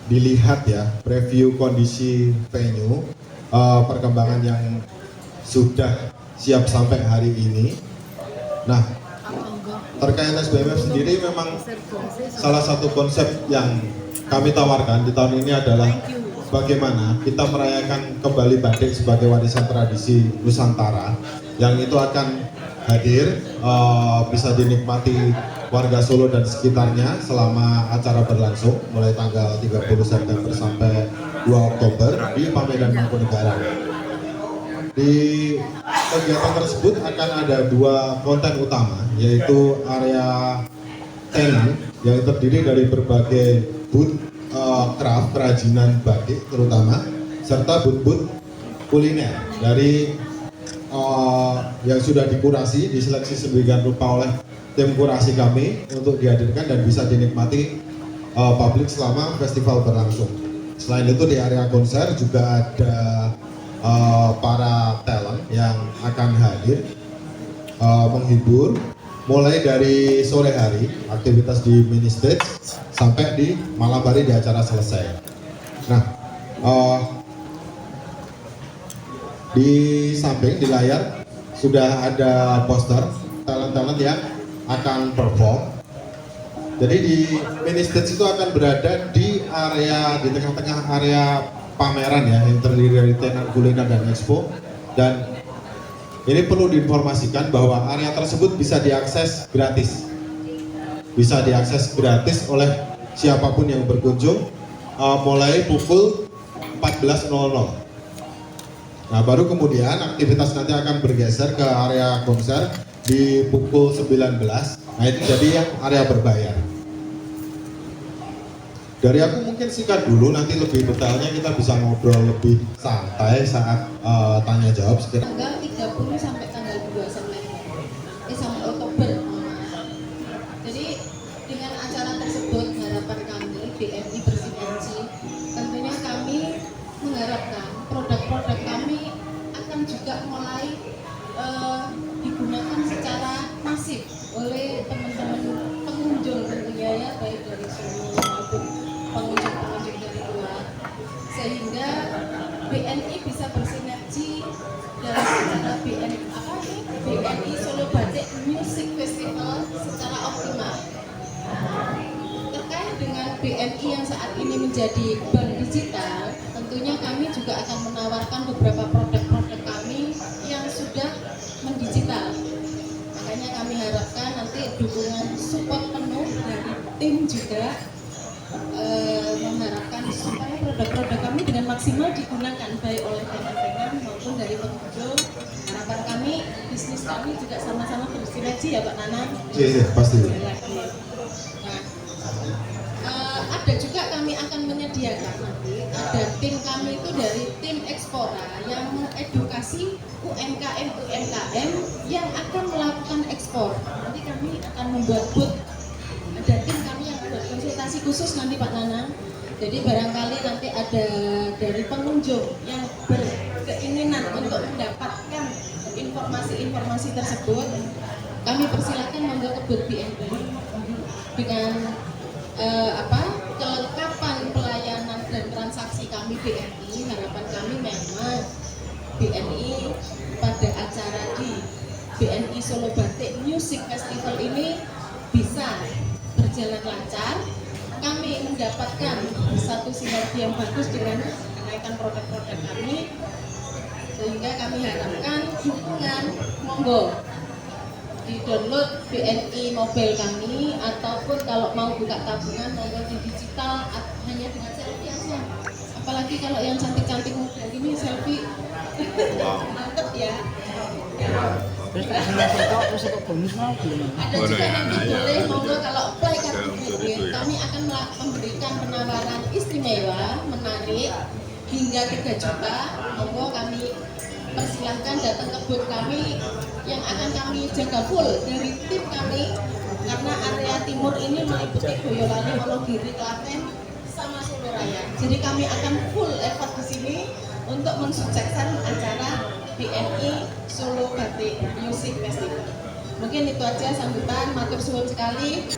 dilihat ya, preview kondisi venue, perkembangan yang sudah siap sampai hari ini. Nah, terkait SBMF sendiri memang salah satu konsep yang kami tawarkan di tahun ini adalah bagaimana kita merayakan kembali batik sebagai warisan tradisi Nusantara yang itu akan hadir, bisa dinikmati warga Solo dan sekitarnya selama acara berlangsung mulai tanggal 30 September sampai 2 Oktober di Pamedan Mangkunegaran. Di kegiatan tersebut akan ada 2 konten utama, yaitu area tenan yang terdiri dari berbagai booth craft kerajinan batik terutama, serta booth-booth kuliner dari yang sudah dikurasi, diseleksi sedemikian rupa oleh tim kurasi kami untuk dihadirkan dan bisa dinikmati publik selama festival berlangsung. Selain itu di area konser juga ada para talent yang akan hadir menghibur mulai dari sore hari aktivitas di mini stage sampai di malam hari di acara selesai. Nah, di samping di layar sudah ada poster talent-talent yang akan perform. Jadi di mini stage itu akan berada di area, di tengah-tengah area pameran ya, yang terdiri dari tenan kuliner dan expo. Dan ini perlu diinformasikan bahwa area tersebut bisa diakses gratis. Bisa diakses gratis oleh siapapun yang berkunjung mulai pukul 14.00. Nah, baru kemudian aktivitas nanti akan bergeser ke area konser di pukul 19. Nah, itu jadi yang area berbayar. Dari aku mungkin singkat dulu, nanti lebih detailnya kita bisa ngobrol lebih santai saat tanya jawab. Tanggal 30 sampai tanggal 2 September, sampai Oktober. Jadi dengan acara tersebut harapan kami BNI bersinergi, tentunya kami mengharapkan produk-produk kami akan juga mulai digunakan secara masif oleh teman-teman pengunjung tentunya ya, baik dari Solo maupun pengunjung-pengunjung dari luar, sehingga BNI bisa bersinergi dalam acara BNI Solo Batik Music Festival secara optimal. Terkait dengan BNI yang saat ini menjadi bank digital, tentunya kami juga akan menawarkan beberapa produk-produk kami yang sudah mendigital. Makanya kami harapkan nanti dukungan support penuh dari tim juga, mengharapkan supaya produk-produk kami dengan maksimal digunakan baik oleh teman-teman maupun dari pengunjung. Harapan kami, bisnis kami juga sama-sama bersinergi ya Pak Nana. Iya, pasti. Nah, ada juga kami akan menyediakan nanti, ada tim kami itu dari tim Ekspora yang mengedukasi UMKM yang akan melakukan ekspor. Nanti kami akan membuat booth, ada tim kami yang buat konsultasi khusus nanti Pak Nana. Jadi barangkali nanti ada dari pengunjung yang berkeinginan untuk mendapatkan informasi-informasi tersebut, kami persilakan monggo ke booth BNI dengan kelengkapan pelayanan dan transaksi kami BNI. Harapan kami memang BNI pada acara di BNI Solo Batik Music Festival ini bisa berjalan lancar. Kami mendapatkan satu sinergi yang bagus dengan kenaikan produk-produk kami, sehingga kami harapkan dukungan monggo di download BNI mobile kami, ataupun kalau mau buka tabungan monggo di digital hanya dengan selfie aja. Apalagi kalau yang cantik-cantik muda ini selfie mantep ya. Terus foto bonus mau belum? Ada juga nanti boleh monggo kalau apply kartu kredit, kami akan memberikan penawaran istimewa menarik hingga 3 juta. Monggo kami persilahkan datang ke booth kami yang akan kami jaga full dari tim kami, karena area timur ini meliputi Boyolali, Wonogiri, Klaten, sama Solo Raya. Jadi kami akan full effort di sini untuk mensukseskan acara BNI Solo Batik Music Festival. Mungkin itu aja sambutan, matur suwun sekali.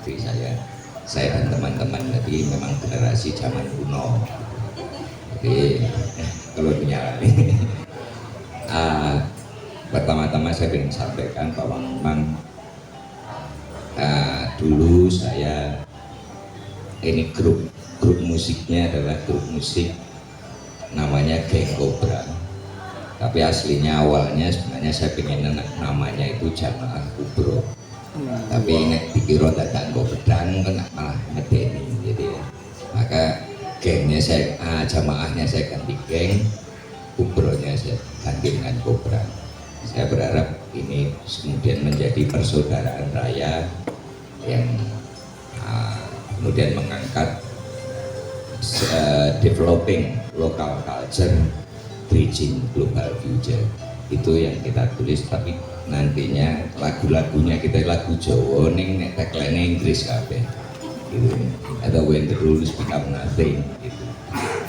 Jadi saya saya dan teman-teman tadi memang generasi zaman kuno. Jadi kalau dinyalani pertama-tama saya ingin sampaikan bahwa memang dulu saya ini grup musiknya adalah grup musik namanya Geng Cobra. Tapi aslinya awalnya sebenarnya saya pengen namanya itu Jamaah Kubro. Tapi nek dikira dadak nggo pedang kan malah medeni jadi ya. Maka gengnya saya jamaahnya saya ganti geng, Kubronya saya ganti dengan Cobra. Saya berharap ini kemudian menjadi persaudaraan raya yang kemudian mengangkat developing local culture, bridging global future. Itu yang kita tulis, tapi nantinya lagu-lagunya kita lagu Jawa ning nek tagline Inggris kabeh gitu, atau when the rules become nothing gitu.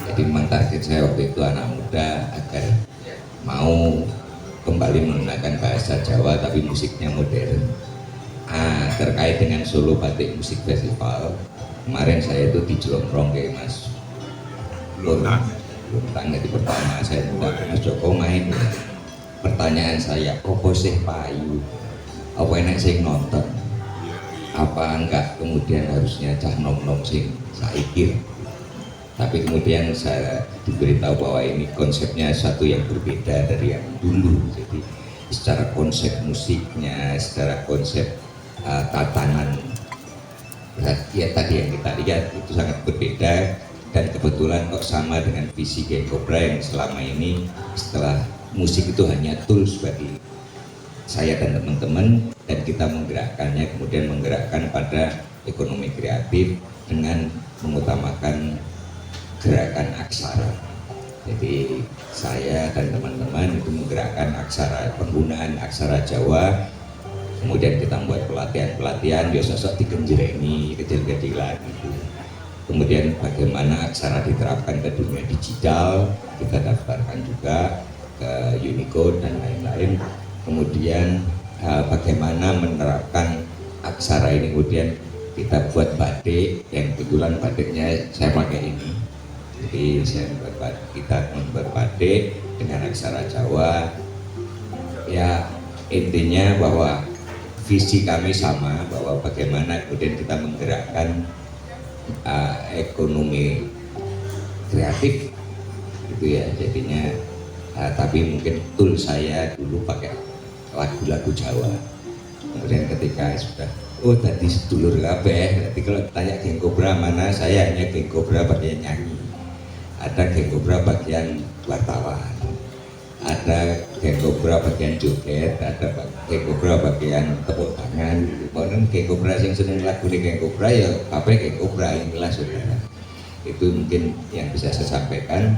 Jadi memang target saya waktu itu anak muda agar mau kembali menggunakan bahasa Jawa tapi musiknya modern. Terkait dengan Solo Batik Musik Festival, kemarin saya itu dijlongrong kayak Mas Lontang. Jadi pertama saya minta Mas Joko main. Pertanyaan saya, apa sih payu? Apa enak sing nonton? Apa enggak kemudian harusnya cah nom-nom sing saikir? Tapi kemudian saya diberitahu bahwa ini konsepnya satu yang berbeda dari yang dulu. Jadi secara konsep musiknya, secara konsep tatanan ya tadi yang kita lihat itu sangat berbeda, dan kebetulan kok sama dengan visi Geng Cobra yang selama ini setelah musik itu hanya tools bagi saya dan teman-teman, dan kita menggerakkannya kemudian menggerakkan pada ekonomi kreatif dengan mengutamakan gerakan aksara. Jadi saya dan teman-teman itu menggerakkan aksara, penggunaan aksara Jawa, kemudian kita membuat pelatihan-pelatihan biasa sok digenjreni kecil-kecilan gitu. Kemudian bagaimana aksara diterapkan ke dunia digital, kita daftarkan juga ke Unicode dan lain-lain. Kemudian bagaimana menerapkan aksara ini, kemudian kita buat batik yang kebetulan batiknya saya pakai ini. Jadi kita membuat batik dengan aksara Jawa. Ya intinya bahwa visi kami sama, bahwa bagaimana kemudian kita menggerakkan ekonomi kreatif gitu ya jadinya. Tapi mungkin tool saya dulu pakai lagu-lagu Jawa. Kemudian ketika sudah tadi sedulur kabeh, nanti kalau tanya Geng Cobra mana, saya hanya Geng Cobra bagian nyanyi, ada Geng Cobra bagian wartawan, ada Geng Cobra bagian joget, ada Geng Cobra bagian tepuk tangan. Kemudian Geng Cobra yang seneng lagu nih Geng Cobra ya kabeh Geng Cobra, inilah saudara. Itu mungkin yang bisa saya sampaikan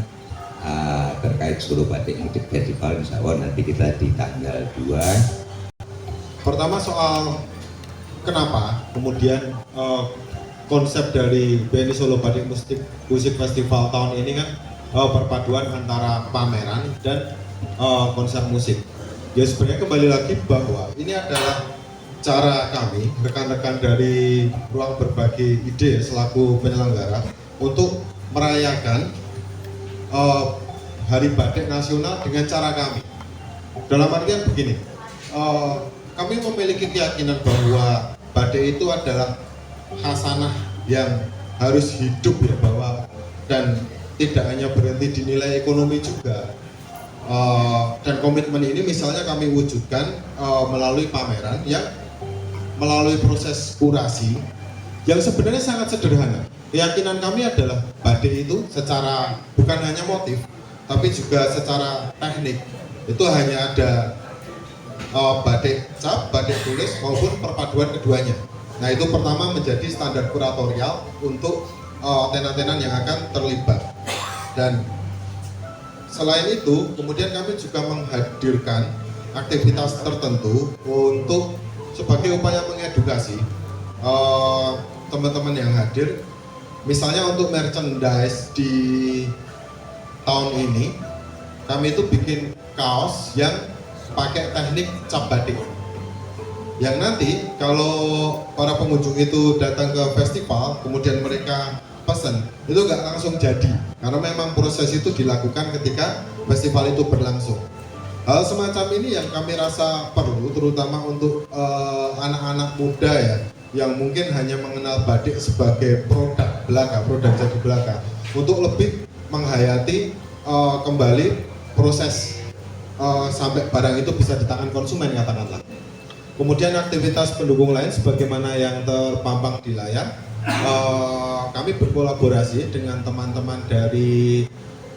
terkait Solo Batik Musik Festival. Insya Allah nanti kita di tanggal 2. Pertama soal kenapa kemudian konsep dari BNI Solo Batik Musik Festival tahun ini kan perpaduan antara pameran dan konsep musik. Ya sebenarnya kembali lagi bahwa ini adalah cara kami rekan-rekan dari Ruang Berbagi Ide selaku penyelenggara untuk merayakan Hari Batik Nasional dengan cara kami. Dalam artian begini, kami memiliki keyakinan bahwa batik itu adalah khasanah yang harus hidup ya, bahwa dan tidak hanya berhenti di nilai ekonomi juga. Dan komitmen ini misalnya kami wujudkan melalui pameran yang melalui proses kurasi yang sebenarnya sangat sederhana. Keyakinan kami adalah batik itu secara bukan hanya motif, tapi juga secara teknik itu hanya ada batik cap, batik tulis maupun perpaduan keduanya. Nah itu pertama menjadi standar kuratorial untuk tenan-tenan yang akan terlibat. Dan selain itu kemudian kami juga menghadirkan aktivitas tertentu untuk sebagai upaya mengedukasi teman-teman yang hadir. Misalnya untuk merchandise di tahun ini kami itu bikin kaos yang pakai teknik cap batik. yang nanti kalau para pengunjung itu datang ke festival kemudian mereka pesan itu nggak langsung jadi karena memang proses itu dilakukan ketika festival itu berlangsung. Hal semacam ini yang kami rasa perlu terutama untuk anak-anak muda ya yang mungkin hanya mengenal batik sebagai produk belaka, produk jadi belaka, untuk lebih menghayati kembali proses sampai barang itu bisa di tangan konsumen katakanlah. Kemudian aktivitas pendukung lain sebagaimana yang terpampang di layar, kami berkolaborasi dengan teman-teman dari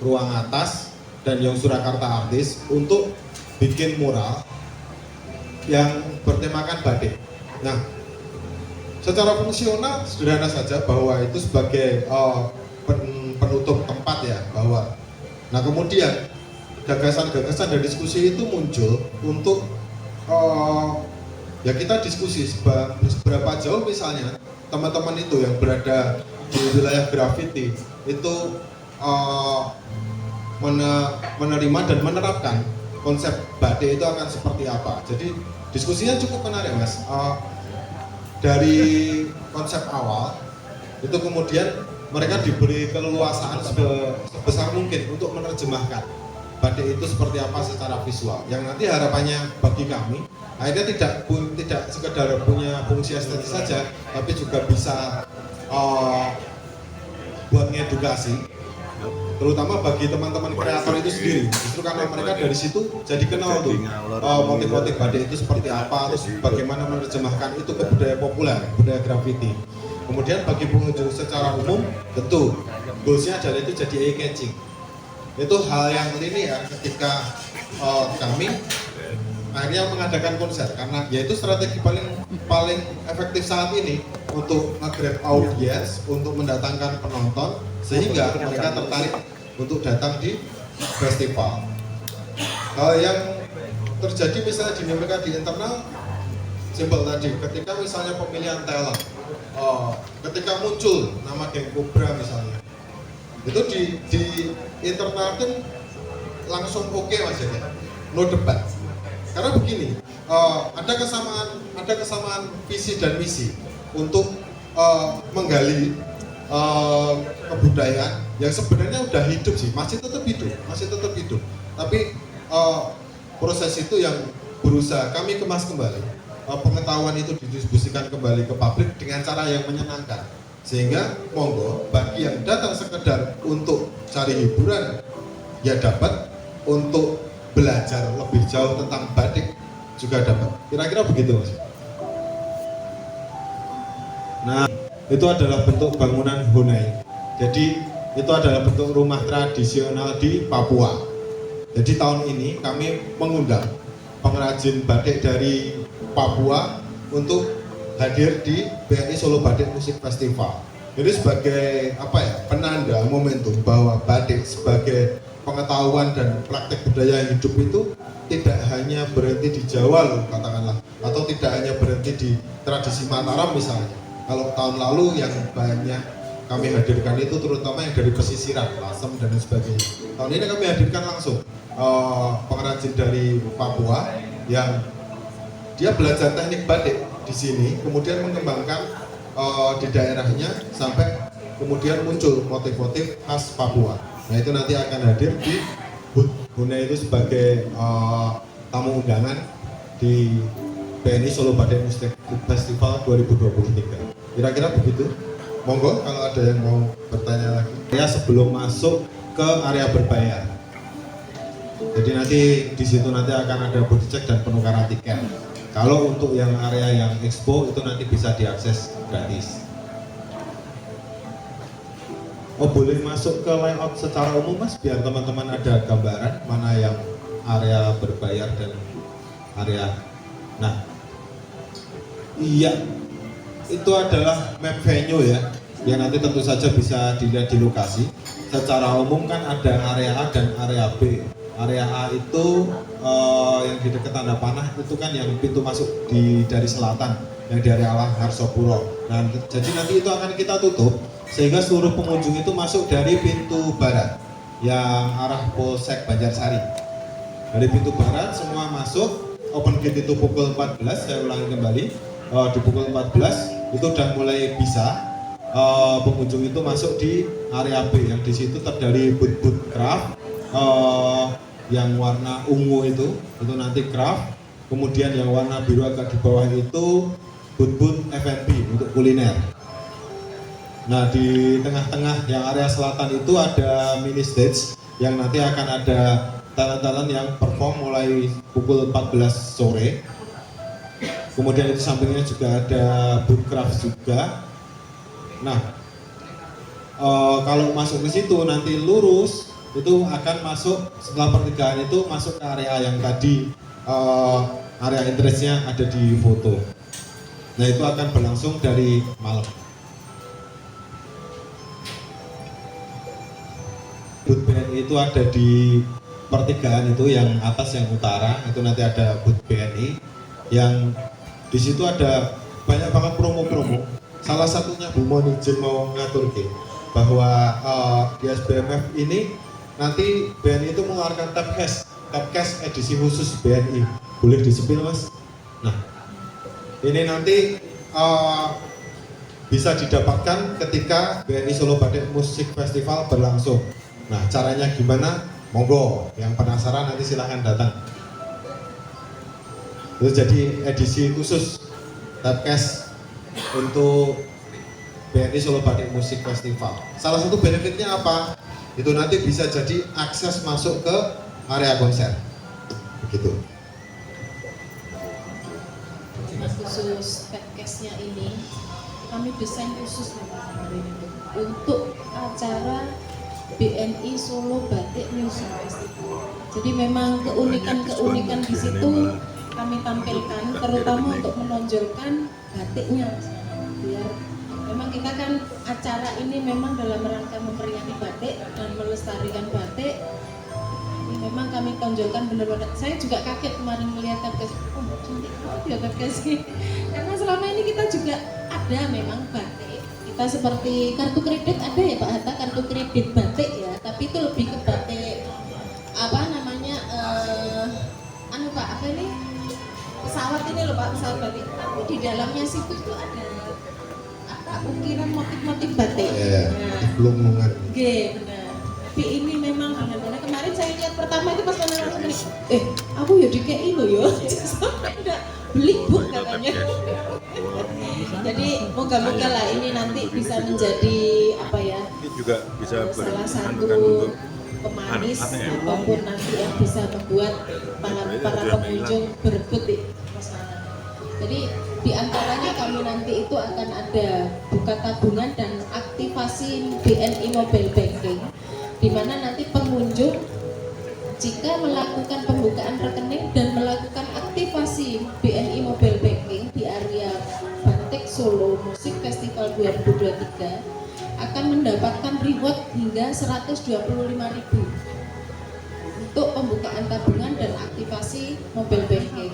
Ruang Atas dan Young Surakarta Artis untuk bikin mural yang bertemakan batik. Nah, secara fungsional sederhana saja bahwa itu sebagai penutup tempat ya bahwa. Nah kemudian gagasan-gagasan dan diskusi itu muncul untuk ya kita diskusi seberapa jauh misalnya teman-teman itu yang berada di wilayah graffiti itu menerima dan menerapkan konsep batik itu akan seperti apa. Jadi diskusinya cukup menarik mas. Dari konsep awal itu kemudian mereka diberi keleluasaan sebesar mungkin untuk menerjemahkan batik itu seperti apa secara visual. Yang nanti harapannya bagi kami akhirnya tidak sekedar punya fungsi estetis saja, tapi juga bisa buat ngedukasi, terutama bagi teman-teman kreator itu sendiri. Justru karena mereka dari situ jadi kenal tuh motif-motif batik itu seperti apa, terus bagaimana menerjemahkan itu ke budaya populer, budaya graffiti. Kemudian bagi pengunjung secara umum, tentu goalsnya adalah itu jadi eye catching. Itu hal yang linear ketika kami akhirnya mengadakan konser karena yaitu strategi paling efektif saat ini untuk nge-grab audiens, untuk mendatangkan penonton sehingga mereka tertarik untuk datang di festival. Yang terjadi misalnya dinamika di internal simpel tadi, ketika misalnya pemilihan talent, ketika muncul nama Geng Cobra misalnya, itu di internal tim langsung oke mas ya, no debat. Karena begini, ada kesamaan visi dan misi untuk menggali kebudayaan yang sebenarnya udah hidup sih, masih tetap hidup. Tapi proses itu yang berusaha kami kemas kembali, pengetahuan itu didistribusikan kembali ke publik dengan cara yang menyenangkan. Sehingga monggo bagi yang datang sekedar untuk cari hiburan ya dapat, untuk belajar lebih jauh tentang batik juga dapat. Kira-kira begitu mas. Nah itu adalah bentuk bangunan Honai. Jadi itu adalah bentuk rumah tradisional di Papua. Jadi tahun ini kami mengundang pengrajin batik dari Papua untuk hadir di BNI Solo Batik Music Festival. Ini sebagai apa ya, penanda momentum bahwa batik sebagai pengetahuan dan praktek budaya yang hidup itu tidak hanya berhenti di Jawa loh katakanlah, atau tidak hanya berhenti di tradisi Mataram misalnya. Kalau tahun lalu yang banyak kami hadirkan itu terutama yang dari pesisiran, Lasem dan sebagainya. Tahun ini kami hadirkan langsung pengrajin dari Papua yang dia belajar teknik batik di sini, kemudian mengembangkan di daerahnya sampai kemudian muncul motif-motif khas Papua. Nah itu nanti akan hadir di booth Honai itu sebagai tamu undangan di BNI Solo Batik Music Festival 2023. Kira-kira begitu. Monggo kalau ada yang mau bertanya lagi. Ya sebelum masuk ke area berbayar. Jadi nanti di situ nanti akan ada body check dan penukaran tiket. Kalau untuk yang area yang expo itu nanti bisa diakses gratis. Oh boleh masuk ke layout secara umum mas, biar teman-teman ada gambaran mana yang area berbayar dan area. Nah, iya itu adalah map venue ya, yang nanti tentu saja bisa dilihat di lokasi. Secara umum kan ada area A dan area B. Area A itu yang di dekat tanda panah itu kan yang pintu masuk dari selatan, yang dari arah Harsopuro. Nah, jadi nanti itu akan kita tutup sehingga seluruh pengunjung itu masuk dari pintu barat yang arah Polsek Banjarsari. Dari pintu barat semua masuk, open gate itu pukul 14, saya ulangi kembali, di pukul 14 itu udah mulai bisa pengunjung itu masuk di area B yang di situ terdiri booth-booth craft yang warna ungu itu nanti craft, kemudian yang warna biru agak di bawah itu booth-booth F&B untuk kuliner. Nah, di tengah-tengah yang area selatan itu ada mini stage yang nanti akan ada talent-talent yang perform mulai pukul 14 sore. Kemudian itu sampingnya juga ada booth craft juga. Nah, kalau masuk ke situ nanti lurus itu akan masuk setelah pertigaan itu masuk ke area yang tadi area interestnya ada di foto. Nah, itu akan berlangsung dari malam. Booth BNI itu ada di pertigaan itu yang atas yang utara itu nanti ada booth BNI yang di situ ada banyak banget promo-promo. Salah satunya Bu Moni izin mau ngatur bahwa di SBMF ini nanti BNI itu mengeluarkan tab cash edisi khusus BNI. Boleh disepil Mas? Nah, ini nanti bisa didapatkan ketika BNI Solo Batik Musik Festival berlangsung. Nah, caranya gimana? Monggo, yang penasaran nanti silahkan datang. Itu jadi edisi khusus tabcast untuk BNI Solo Batik Musik Festival. Salah satu benefitnya apa? Itu nanti bisa jadi akses masuk ke area konser. Begitu. Khusus tabcastnya ini kami desain khusus memang kemarin itu untuk acara BNI Solo Batik Music Festival. Jadi memang keunikan di situ kami tampilkan, terutama untuk menonjolkan batiknya. Biar memang kita kan acara ini memang dalam rangka memperingati batik dan melestarikan batik. Ini memang kami tonjolkan benar-benar. Saya juga kaget kemarin melihat tabcast. Oh, cantik banget ya tabcast ini. Karena selama ini kita juga ada memang batik. Kita seperti kartu kredit ada ya Pak Hatta, kartu kredit batik ya, tapi itu lebih ke batik apa namanya Pak apa ini pesawat ini loh Pak, pesawat batik, tapi di dalamnya situ itu ada apa ukiran motif-motif batik. Lumpungan. Benar. Tapi ini memang benar-benar kemarin saya lihat pertama itu pas mana langsung beli, aku ya DKI loh ya, udah beli book katanya. Jadi moga-moga lah ini nanti bisa menjadi apa ya? Ini juga bisa salah satu pemanis apapun nanti yang bisa membuat para pengunjung berebut di sana. Jadi diantaranya kami nanti itu akan ada buka tabungan dan aktivasi BNI Mobile Banking, di mana nanti pengunjung jika melakukan pembukaan rekening dan melakukan aktivasi BNI Mobile Banking di area Batik Solo Musik Festival 2023 akan mendapatkan reward hingga 125.000 untuk pembukaan tabungan dan aktivasi mobile banking.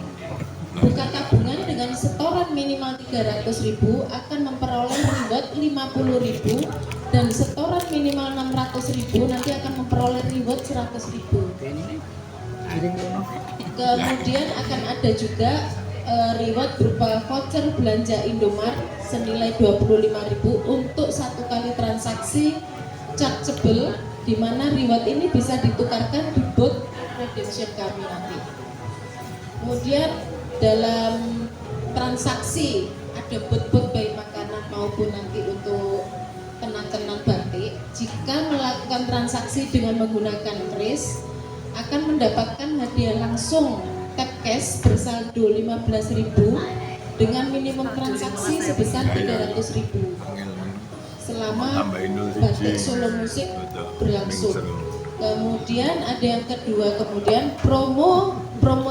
Buka tabungan dengan setoran minimal 300.000 akan memperoleh reward 50.000 dan setoran minimal 600.000 nanti akan memperoleh reward 100.000. Kemudian akan ada juga reward berupa voucher belanja Indomart senilai 25.000 untuk satu kali transaksi chargeable, di mana reward ini bisa ditukarkan di booth redemption kami nanti. Kemudian dalam transaksi ada booth-booth baik makanan maupun nanti untuk kenang-kenang batik. Jika melakukan transaksi dengan menggunakan kris akan mendapatkan hadiah langsung tap cash bersaldo 15.000 dengan minimum transaksi sebesar 300.000 selama Batik Solo Musik berlangsung. Kemudian ada yang kedua, kemudian promo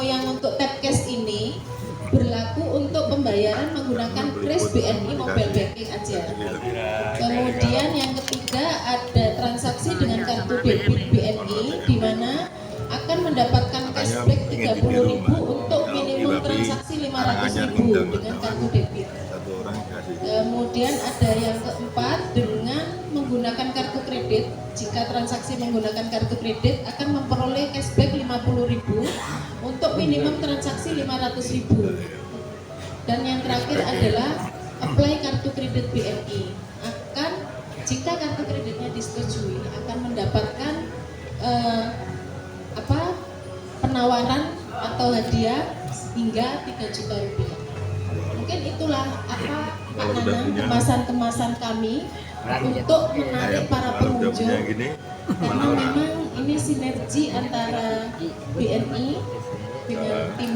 yang untuk tap cash ini berlaku untuk pembayaran menggunakan kris BNI Mobile Banking aja. Kemudian yang ketiga ada transaksi dengan kartu debit BNI, di mana akan mendapatkan cashback 30.000 untuk minimum transaksi 500.000 dengan kartu debit. Kemudian ada yang keempat dengan menggunakan kartu kredit. Jika jika transaksi menggunakan kartu kredit akan memperoleh cashback 50.000 untuk minimum transaksi 500.000. Dan yang terakhir adalah apply kartu kredit BNI. Jika kartu kreditnya disetujui akan mendapatkan penawaran atau hadiah hingga 3 juta rupiah. Mungkin itulah kemasan-kemasan kami untuk menarik para pengunjung, karena memang ini sinergi antara BNI dengan tim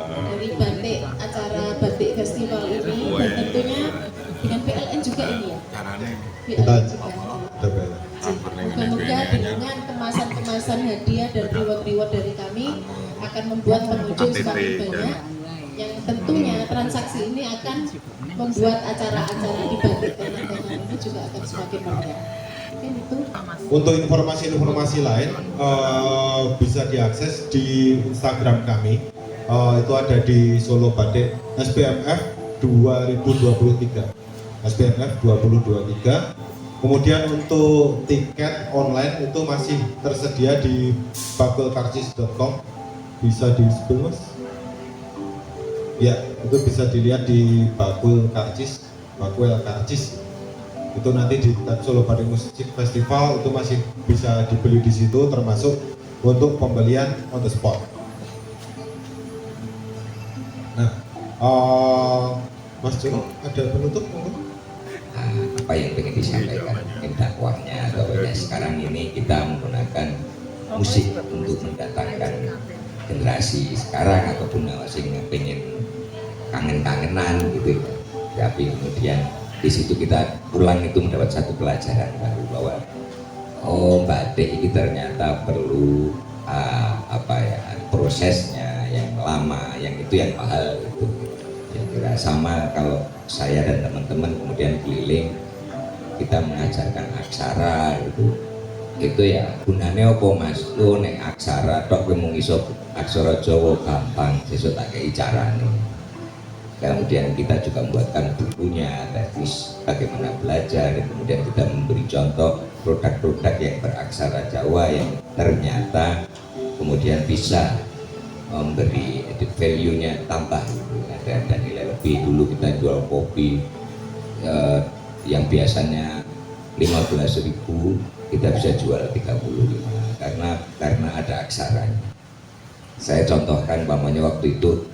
dari batik, acara batik festival ini, dan tentunya dengan PLN juga ini ya. PLN juga. Moga-moga dengan kemasan-kemasan hadiah dan reward-reward dari kami akan membuat pengunjung semakin banyak, yang tentunya transaksi ini akan membuat acara-acara di batik Tenganan ini juga akan semakin banyak. Mungkin itu. Untuk informasi-informasi lain bisa diakses di Instagram kami. Itu ada di Solo Batik SBMF 2023. SBMF 2023. Kemudian untuk tiket online itu masih tersedia di bakulkarcis.com. Bisa disebut Mas? Ya, itu bisa dilihat di Bakul Karcis. Itu nanti di Solo Batik Musik Festival itu masih bisa dibeli di situ, termasuk untuk pembelian on the spot. Nah, Mas Jono ada penutup mungkin? Apa yang ingin disampaikan dakwahnya bahwa sekarang ini kita menggunakan musik untuk mendatangkan generasi sekarang ataupun masing pengen kangen-kangenan gitu ya. Tapi kemudian di situ kita pulang itu mendapat satu pelajaran baru bahwa batik ini ternyata perlu prosesnya yang lama, yang itu yang mahal itu. Saya kira sama kalau saya dan teman-teman kemudian keliling kita mengajarkan aksara itu ya gunanya apa Mas? Nek aksara tok kowe mung iso aksara Jawa gampang, sesuk tak kei carane. Kemudian kita juga membuatkan bukunya, teknis bagaimana belajar, dan kemudian kita memberi contoh produk-produk yang beraksara Jawa yang ternyata kemudian bisa memberi added value-nya tambah, ada nilai lebih. Dulu kita jual kopi yang biasanya 15.000 kita bisa jual 35 karena ada aksaranya. Saya contohkan umpamanya waktu itu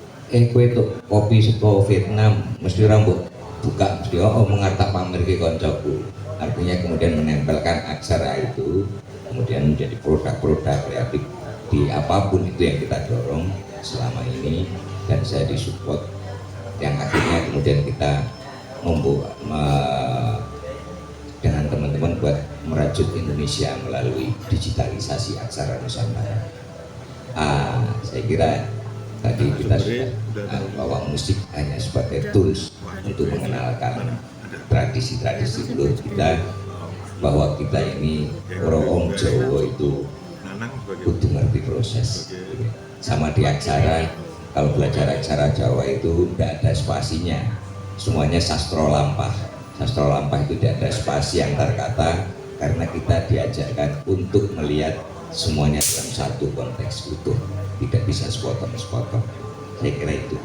kue tuh kopi seko Vietnam mesti rambut buka mesti mengatap pamer ke koncoku, artinya kemudian menempelkan aksara itu kemudian menjadi produk-produk kreatif di apapun itu yang kita dorong selama ini, dan saya disupport yang akhirnya kemudian kita membuat dengan teman-teman buat merajut Indonesia melalui digitalisasi aksara Nusantara. Saya kira tadi kita sudah bahwa musik hanya sebagai tools untuk mengenalkan tradisi-tradisi dulu kita, bahwa kita ini orang Jawa itu kudu ngerti proses. Sama di aksara, kalau belajar aksara Jawa itu tidak ada spasinya, semuanya sastro lampah. Sastro lampah itu tidak ada spasi antar kata, karena kita diajarkan untuk melihat semuanya dalam satu konteks utuh, tidak bisa sepotong-sepotong. Saya kira itu.